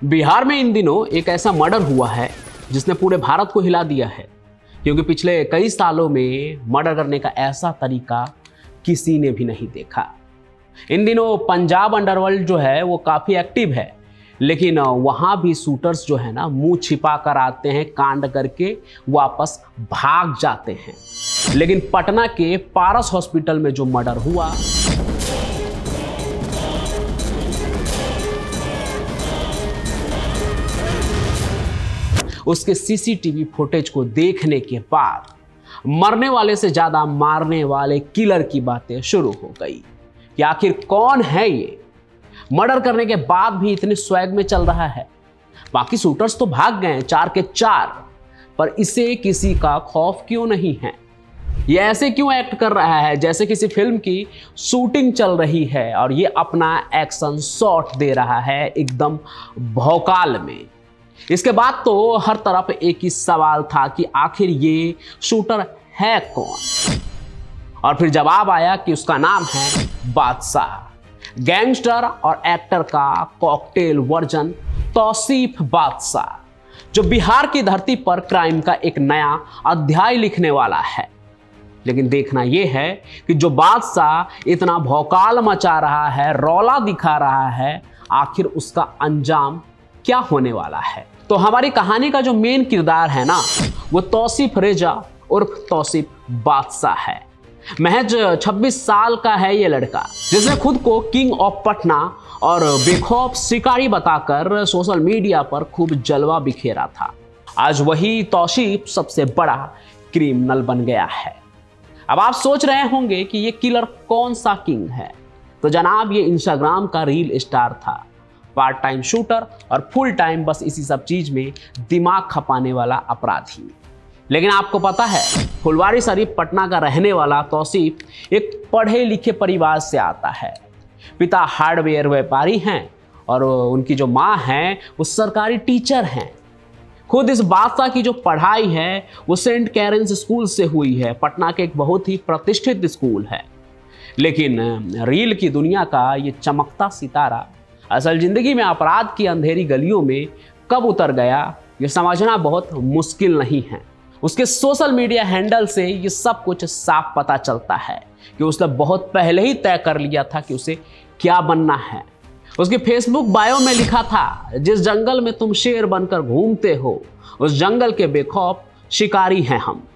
बिहार में इन दिनों एक ऐसा मर्डर हुआ है जिसने पूरे भारत को हिला दिया है, क्योंकि पिछले कई सालों में मर्डर करने का ऐसा तरीका किसी ने भी नहीं देखा। इन दिनों पंजाब अंडरवर्ल्ड जो है वो काफ़ी एक्टिव है, लेकिन वहाँ भी शूटर्स जो है ना मुंह छिपा कर आते हैं, कांड करके वापस भाग जाते हैं। लेकिन पटना के पारस हॉस्पिटल में जो मर्डर हुआ, उसके सीसीटीवी फुटेज को देखने के बाद मरने वाले से ज्यादा मारने वाले किलर की बातें शुरू हो गई कि आखिर कौन है ये, मर्डर करने के बाद भी इतने स्वैग में चल रहा है। बाकी शूटर्स तो भाग गए 4 के 4, पर इसे किसी का खौफ क्यों नहीं है? ये ऐसे क्यों एक्ट कर रहा है जैसे किसी फिल्म की शूटिंग चल रही है और ये अपना एक्शन शॉट दे रहा है एकदम भौकाल में। इसके बाद तो हर तरफ एक ही सवाल था कि आखिर ये शूटर है कौन, और फिर जवाब आया कि उसका नाम है बादशाह। गैंगस्टर और एक्टर का कॉकटेल वर्जन तौसीफ बादशाह, जो बिहार की धरती पर क्राइम का एक नया अध्याय लिखने वाला है। लेकिन देखना यह है कि जो बादशाह इतना भौकाल मचा रहा है, रौला दिखा रहा है, आखिर उसका अंजाम क्या होने वाला है। तो हमारी कहानी का जो मेन किरदार है ना, वो तौसीफ रेजा उर्फ तौसीफ बादशाह है। महज 26 साल का है ये लड़का, जिसने खुद को किंग ऑफ पटना और बेखौफ शिकारी बताकर सोशल मीडिया पर खूब जलवा बिखेरा था। आज वही तौसीफ सबसे बड़ा क्रिमिनल बन गया है। अब आप सोच रहे होंगे कि ये किलर कौन सा किंग है, तो जनाब ये इंस्टाग्राम का रील स्टार था, पार्ट टाइम शूटर और फुल टाइम बस इसी सब चीज में दिमाग खपाने वाला अपराधी। लेकिन आपको पता है, फुलवारीशरीफ पटना का रहने वाला तौसीफ एक पढ़े लिखे परिवार से आता है। पिता हार्डवेयर व्यापारी हैं और उनकी जो माँ हैं वो सरकारी टीचर हैं। खुद इस बादशाह की जो पढ़ाई है वो सेंट कैरेंस स्कूल से हुई है, पटना के एक बहुत ही प्रतिष्ठित स्कूल है। लेकिन रील की दुनिया का ये चमकता सितारा असल जिंदगी में अपराध की अंधेरी गलियों में कब उतर गया, ये समझना बहुत मुश्किल नहीं है। उसके सोशल मीडिया हैंडल से ये सब कुछ साफ पता चलता है कि उसने बहुत पहले ही तय कर लिया था कि उसे क्या बनना है। उसके फेसबुक बायो में लिखा था, जिस जंगल में तुम शेर बनकर घूमते हो उस जंगल के बेखौफ शिकारी हैं हम।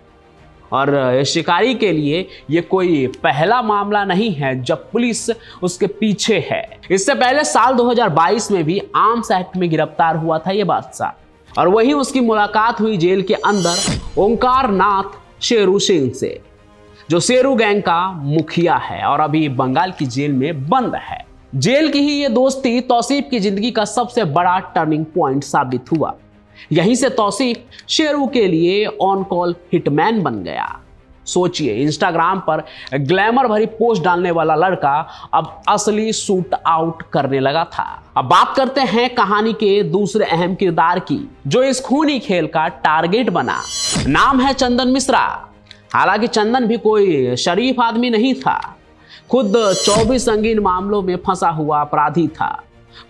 और शिकारी के लिए ये कोई पहला मामला नहीं है जब पुलिस उसके पीछे है। इससे पहले साल 2022 में भी आर्म्स एक्ट में गिरफ्तार हुआ था ये बादशाह, और वहीं उसकी मुलाकात हुई जेल के अंदर ओंकार नाथ शेरू सिंह से, जो शेरू गैंग का मुखिया है और अभी बंगाल की जेल में बंद है। जेल की ही ये दोस्ती तौसीफ की जिंदगी का सबसे बड़ा टर्निंग पॉइंट साबित हुआ। यहीं से तौसीफ शेरू के लिए ऑन कॉल हिटमैन बन गया। सोचिए, इंस्टाग्राम पर ग्लैमर भरी पोस्ट डालने वाला लड़का अब असली शूट आउट करने लगा था। अब बात करते हैं कहानी के दूसरे अहम किरदार की, जो इस खूनी खेल का टारगेट बना। नाम है चंदन मिश्रा। हालांकि चंदन भी कोई शरीफ आदमी नहीं था, खुद 24 संगीन मामलों में फंसा हुआ अपराधी था।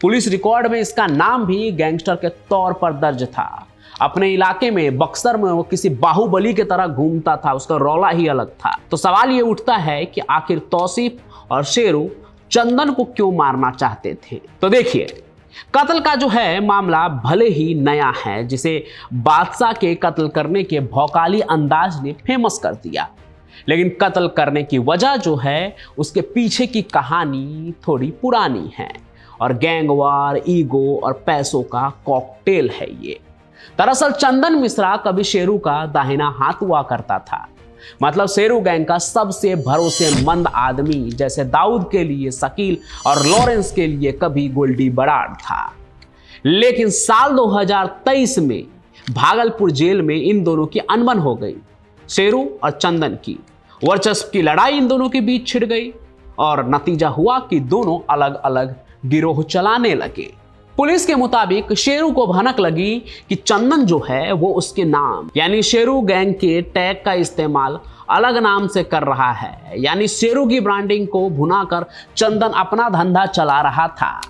पुलिस रिकॉर्ड में इसका नाम भी गैंगस्टर के तौर पर दर्ज था। अपने इलाके में बक्सर में वो किसी बाहुबली की तरह घूमता था, उसका रौला ही अलग था। तो सवाल ये उठता है कि आखिर तौसीफ और शेरू चंदन को क्यों मारना चाहते थे? तो देखिए, कत्ल का जो है मामला भले ही नया है, जिसे बादशाह के कत्ल करने के भौकाली अंदाज ने फेमस कर दिया, लेकिन कत्ल करने की वजह जो है उसके पीछे की कहानी थोड़ी पुरानी है और गैंगवार, ईगो और पैसों का कॉकटेल है ये। दरअसल चंदन मिश्रा कभी शेरू का दाहिना हाथ हुआ करता था, मतलब शेरू गैंग का सबसे भरोसेमंद आदमी, जैसे दाऊद के लिए शकील और लॉरेंस के लिए कभी गोल्डी बराड़ था। लेकिन साल 2023 में भागलपुर जेल में इन दोनों की अनबन हो गई। शेरू और चंदन की वर्चस्व की लड़ाई इन दोनों के बीच छिड़ गई और नतीजा हुआ कि दोनों अलग अलग गिरोह चलाने लगे। पुलिस के मुताबिक शेरू को भनक लगी कि चंदन जो है वो उसके नाम यानी शेरू गैंग के टैग का इस्तेमाल अलग नाम से कर रहा है, यानी शेरू की ब्रांडिंग को भुनाकर चंदन अपना धंधा चला रहा था।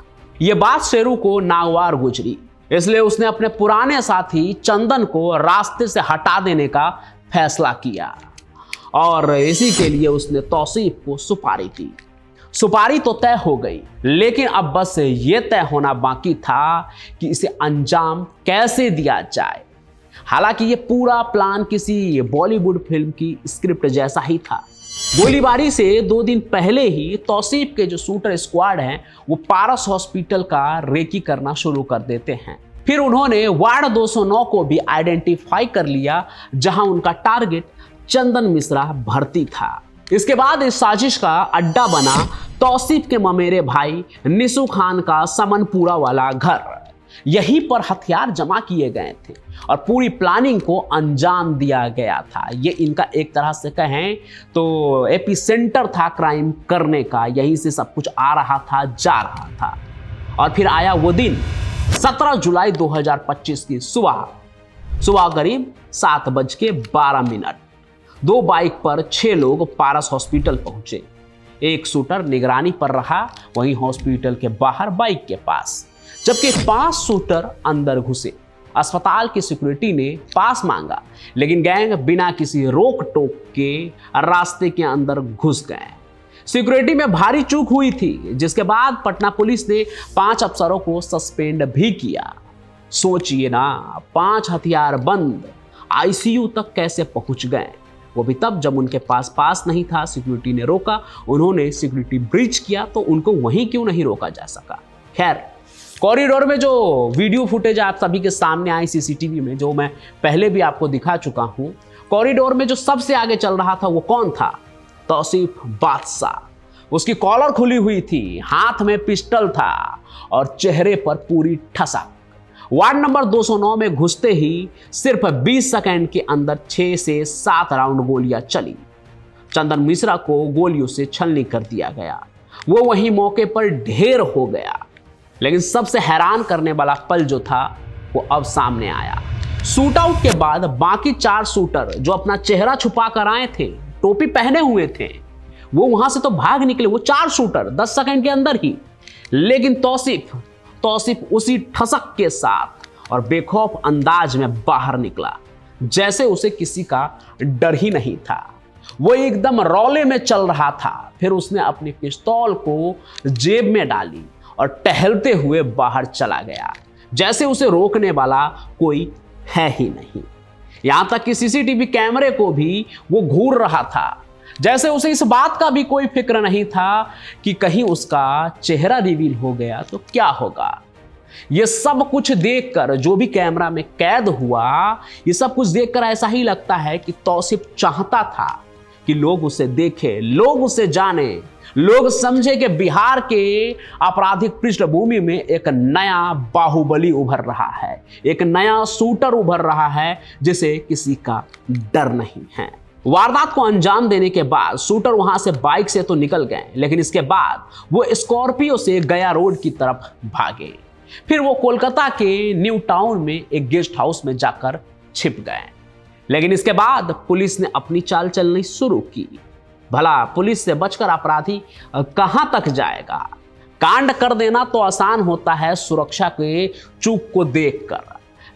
ये बात शेरू को नागवार गुजरी, इसलिए उसने अपने पुराने साथी चंदन को रास्ते से हटा देने का फैसला किया और इसी के लिए उसने तौसीफ को सुपारी दी। सुपारी तो तय हो गई, लेकिन अब बस ये तय होना बाकी था कि इसे अंजाम कैसे दिया जाए। हालांकि ये पूरा प्लान किसी बॉलीवुड फिल्म की स्क्रिप्ट जैसा ही था। गोलीबारी से 2 दिन पहले ही तौसीफ के जो शूटर स्क्वाड हैं वो पारस हॉस्पिटल का रेकी करना शुरू कर देते हैं। फिर उन्होंने वार्ड 209 को भी आइडेंटिफाई कर लिया, जहां उनका टारगेट चंदन मिश्रा भर्ती था। इसके बाद इस साजिश का अड्डा बना तौसीफ के ममेरे भाई निशु खान का समनपुरा वाला घर। यहीं पर हथियार जमा किए गए थे और पूरी प्लानिंग को अंजाम दिया गया था। ये इनका एक तरह से कहें तो एपिसेंटर था क्राइम करने का। यहीं से सब कुछ आ रहा था, जा रहा था। और फिर आया वो दिन 17 जुलाई 2025 की सुबह करीब 7:12। 2 बाइक पर 6 लोग पारस हॉस्पिटल पहुंचे। एक शूटर निगरानी पर रहा, वहीं हॉस्पिटल के बाहर बाइक के पास, जबकि 5 शूटर अंदर घुसे। अस्पताल की सिक्योरिटी ने पास मांगा, लेकिन गैंग बिना किसी रोक टोक के रास्ते के अंदर घुस गए। सिक्योरिटी में भारी चूक हुई थी, जिसके बाद पटना पुलिस ने 5 अफसरों को सस्पेंड भी किया। सोचिए ना, 5 हथियार बंद आईसीयू तक कैसे पहुंच गए, वो भी तब जब उनके पास नहीं था। सिक्योरिटी ने रोका, उन्होंने सिक्योरिटी ब्रीच किया, तो उनको वहीं क्यों नहीं रोका जा सका। खैर, कॉरिडोर में जो वीडियो फुटेज आप सभी के सामने आई सीसीटीवी में, जो मैं पहले भी आपको दिखा चुका हूं, कॉरिडोर में जो सबसे आगे चल रहा था वो कौन था? तौसीफ बादशाह। उसकी कॉलर खुली हुई थी, हाथ में पिस्टल था और चेहरे पर पूरी ठसक। वार्ड नंबर 209 में घुसते ही सिर्फ 20 सेकंड के अंदर 6 से 7 राउंड गोलियां चली। चंदन मिश्रा को गोलियों से छलनी कर दिया गया। वो वहीं मौके पर ढेर हो गया। लेकिन सबसे हैरान करने वाला पल जो था वो अब सामने आया। शूट आउट के बाद बाकी 4 शूटर जो अपना चेहरा छुपा कर आए थे, टोपी पहने हुए थे, वो वहां से तो भाग निकले। वो 4 शूटर 10 सेकंड के अंदर ही। लेकिन तौसीफ उसी ठसक के साथ और बेखौफ अंदाज में बाहर निकला, जैसे उसे किसी का डर ही नहीं था। वो एकदम रौले में चल रहा था। फिर उसने अपनी पिस्तौल को जेब में डाली और टहलते हुए बाहर चला गया, जैसे उसे रोकने वाला कोई है ही नहीं। यहां तक कि सीसीटीवी कैमरे को भी वो घूर रहा था, जैसे उसे इस बात का भी कोई फिक्र नहीं था कि कहीं उसका चेहरा रिवील हो गया तो क्या होगा। ये सब कुछ देखकर, जो भी कैमरा में कैद हुआ, ये सब कुछ देखकर ऐसा ही लगता है कि तौसीफ चाहता था कि लोग उसे देखें, लोग उसे जाने, लोग समझे कि बिहार के आपराधिक पृष्ठभूमि में एक नया बाहुबली उभर रहा है, एक नया शूटर उभर रहा है जिसे किसी का डर नहीं है। वारदात को अंजाम देने के बाद शूटर वहां से बाइक से तो निकल गए, लेकिन इसके बाद वो स्कॉर्पियो से गया रोड की तरफ भागे। फिर वो कोलकाता के न्यू टाउन में एक गेस्ट हाउस में जाकर छिप गए। लेकिन इसके बाद पुलिस ने अपनी चाल चलनी शुरू की। भला पुलिस से बचकर अपराधी कहां तक जाएगा? कांड कर देना तो आसान होता है सुरक्षा के चूक को देखकर,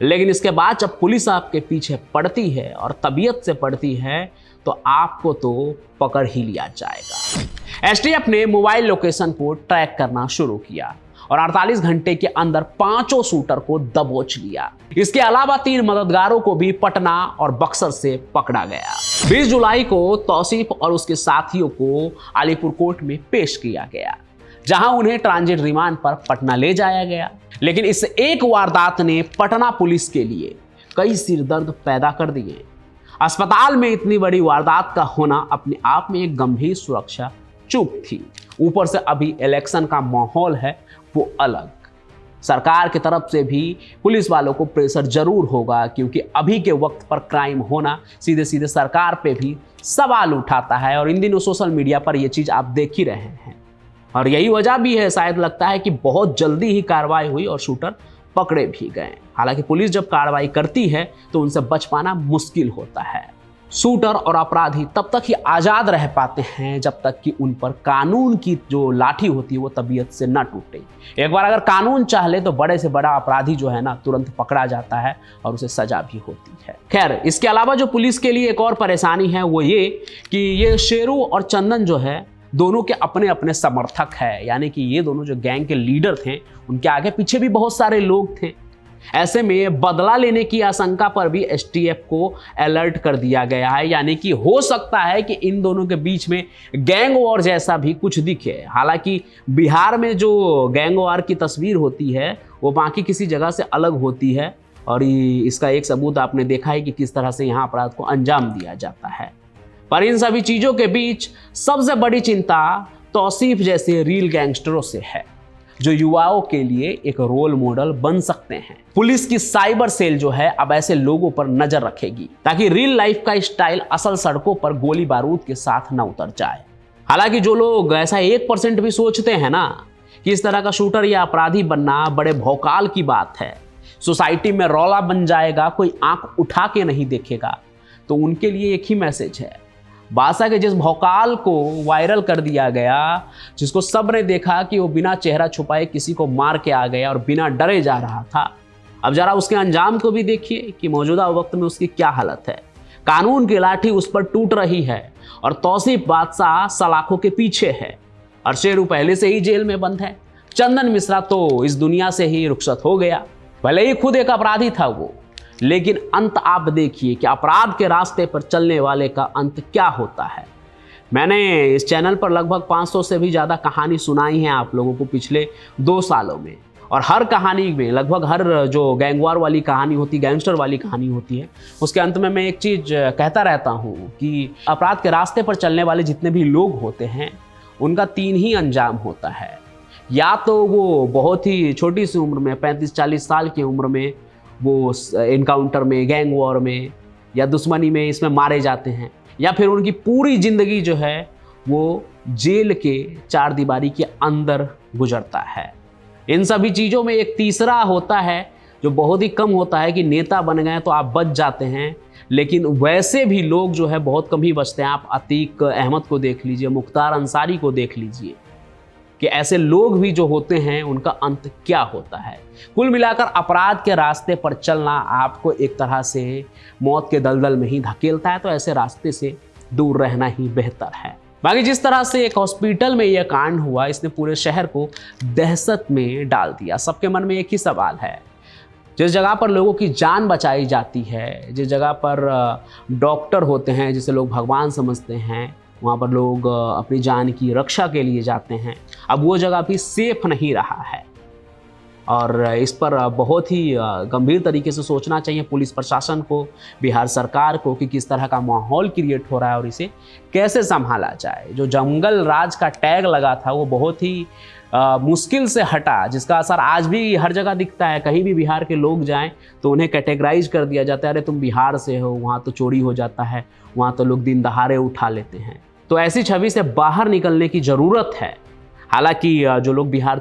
लेकिन इसके बाद जब पुलिस आपके पीछे पड़ती है और तबीयत से पड़ती है तो आपको तो पकड़ ही लिया जाएगा। एसटीएफ ने मोबाइल लोकेशन को ट्रैक करना शुरू किया और 48 घंटे के अंदर 5 शूटर को दबोच लिया। इसके अलावा 3 मददगारों को भी पटना और बक्सर से पकड़ा गया। 20 जुलाई को तौसीफ और उसके साथियों को अलीपुर कोर्ट में पेश किया गया, जहां उन्हें ट्रांजिट रिमांड पर पटना ले जाया गया। लेकिन इस एक वारदात ने पटना पुलिस के लिए कई सिरदर्द पैदा कर दिए। अस्पताल में इतनी बड़ी वारदात का होना अपने आप में एक गंभीर सुरक्षा चूक थी। ऊपर से अभी इलेक्शन का माहौल है वो अलग। सरकार की तरफ से भी पुलिस वालों को प्रेशर जरूर होगा, क्योंकि अभी के वक्त पर क्राइम होना सीधे सीधे सरकार पे भी सवाल उठाता है। और इन दिनों सोशल मीडिया पर यह चीज आप देख ही रहे हैं, और यही वजह भी है शायद लगता है कि बहुत जल्दी ही कार्रवाई हुई और शूटर पकड़े भी गए। हालांकि पुलिस जब कार्रवाई करती है तो उनसे बच पाना मुश्किल होता है। शूटर और अपराधी तब तक ही आज़ाद रह पाते हैं जब तक कि उन पर कानून की जो लाठी होती है वो तबीयत से न टूटे। एक बार अगर कानून चाह ले तो बड़े से बड़ा अपराधी जो है ना तुरंत पकड़ा जाता है और उसे सजा भी होती है। खैर, इसके अलावा जो पुलिस के लिए एक और परेशानी है वो ये कि ये शेरू और चंदन जो है दोनों के अपने अपने समर्थक है, यानी कि ये दोनों जो गैंग के लीडर थे उनके आगे पीछे भी बहुत सारे लोग थे। ऐसे में बदला लेने की आशंका पर भी एसटीएफ को अलर्ट कर दिया गया है, यानी कि हो सकता है कि इन दोनों के बीच में गैंग वॉर जैसा भी कुछ दिखे। हालांकि बिहार में जो गैंग वॉर की तस्वीर होती है वो बाकी किसी जगह से अलग होती है और इसका एक सबूत आपने देखा है कि किस तरह से यहाँ अपराध को अंजाम दिया जाता है। पर इन सभी चीज़ों के बीच सबसे बड़ी चिंता तौसीफ जैसे रियल गैंगस्टरों से है जो युवाओं के लिए एक रोल मॉडल बन सकते हैं। पुलिस की साइबर सेल जो है अब ऐसे लोगों पर नजर रखेगी ताकि रियल लाइफ का स्टाइल असल सड़कों पर गोली बारूद के साथ न उतर जाए। हालांकि जो लोग ऐसा 1% भी सोचते हैं ना कि इस तरह का शूटर या अपराधी बनना बड़े भौकाल की बात है, सोसाइटी में रौला बन जाएगा, कोई आंख उठा के नहीं देखेगा, तो उनके लिए एक ही मैसेज है। बादशाह के जिस भौकाल को वायरल कर दिया गया, जिसको सब ने देखा कि वो बिना चेहरा छुपाए किसी को मार के आ गया और बिना डरे जा रहा था, अब जरा उसके अंजाम को भी देखिए कि मौजूदा वक्त में उसकी क्या हालत है। कानून की लाठी उस पर टूट रही है और तौसीफ बादशाह सलाखों के पीछे है और शेरू पहले से ही जेल में बंद है। चंदन मिश्रा तो इस दुनिया से ही रुखसत हो गया। भले ही खुद एक अपराधी था वो, लेकिन अंत आप देखिए कि अपराध के रास्ते पर चलने वाले का अंत क्या होता है। मैंने इस चैनल पर लगभग 500 से भी ज़्यादा कहानी सुनाई है आप लोगों को पिछले 2 सालों में, और हर कहानी में लगभग हर जो गैंगवार वाली कहानी होती, गैंगस्टर वाली कहानी होती है, उसके अंत में मैं एक चीज़ कहता रहता हूँ कि अपराध के रास्ते पर चलने वाले जितने भी लोग होते हैं उनका 3 ही अंजाम होता है। या तो वो बहुत ही छोटी सी उम्र में 35-40 साल की उम्र में वो इनकाउंटर में, गैंग वॉर में या दुश्मनी में इसमें मारे जाते हैं, या फिर उनकी पूरी ज़िंदगी जो है वो जेल के 4 दीवारी के अंदर गुजरता है। इन सभी चीज़ों में एक तीसरा होता है जो बहुत ही कम होता है कि नेता बन गए तो आप बच जाते हैं, लेकिन वैसे भी लोग जो है बहुत कम ही बचते हैं। आप अतीक अहमद को देख लीजिए, मुख्तार अंसारी को देख लीजिए कि ऐसे लोग भी जो होते हैं उनका अंत क्या होता है। कुल मिलाकर अपराध के रास्ते पर चलना आपको एक तरह से मौत के दलदल में ही धकेलता है, तो ऐसे रास्ते से दूर रहना ही बेहतर है। बाकी जिस तरह से एक हॉस्पिटल में यह कांड हुआ, इसने पूरे शहर को दहशत में डाल दिया। सबके मन में एक ही सवाल है, जिस जगह पर लोगों की जान बचाई जाती है, जिस जगह पर डॉक्टर होते हैं जिसे लोग भगवान समझते हैं, वहाँ पर लोग अपनी जान की रक्षा के लिए जाते हैं, अब वो जगह भी सेफ नहीं रहा है। और इस पर बहुत ही गंभीर तरीके से सोचना चाहिए पुलिस प्रशासन को, बिहार सरकार को, कि किस तरह का माहौल क्रिएट हो रहा है और इसे कैसे संभाला जाए। जो जंगल राज का टैग लगा था वो बहुत ही मुश्किल से हटा, जिसका असर आज भी हर जगह दिखता है। कहीं भी बिहार के लोग जाएं तो उन्हें कैटेगराइज कर दिया जाता है, अरे तुम बिहार से हो, वहाँ तो चोरी हो जाता है, वहाँ तो लोग दिन दहाड़े उठा लेते हैं। तो ऐसी छवि से बाहर निकलने की ज़रूरत है। हालांकि जो लोग बिहार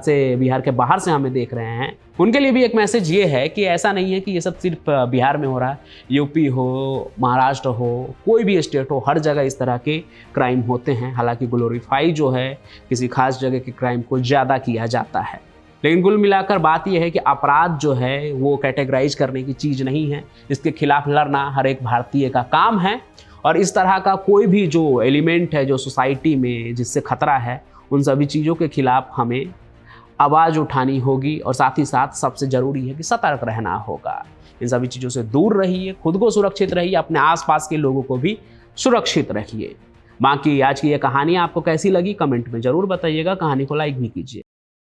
के बाहर से हमें देख रहे हैं उनके लिए भी एक मैसेज ये है कि ऐसा नहीं है कि ये सब सिर्फ बिहार में हो रहा है। यूपी हो, महाराष्ट्र हो, कोई भी स्टेट हो, हर जगह इस तरह के क्राइम होते हैं। हालांकि ग्लोरीफाई जो है किसी खास जगह के क्राइम को ज़्यादा किया जाता है, लेकिन कुल मिलाकर बात यह है कि अपराध जो है वो कैटेगराइज करने की चीज़ नहीं है। इसके खिलाफ लड़ना हर एक भारतीय का काम है, और इस तरह का कोई भी जो एलिमेंट है जो सोसाइटी में जिससे खतरा है, उन सभी चीज़ों के खिलाफ हमें आवाज़ उठानी होगी। और साथ ही साथ सबसे ज़रूरी है कि सतर्क रहना होगा। इन सभी चीज़ों से दूर रहिए, खुद को सुरक्षित रहिए, अपने आसपास के लोगों को भी सुरक्षित रखिए। बाकी आज की ये कहानी आपको कैसी लगी कमेंट में ज़रूर बताइएगा। कहानी को लाइक भी कीजिए।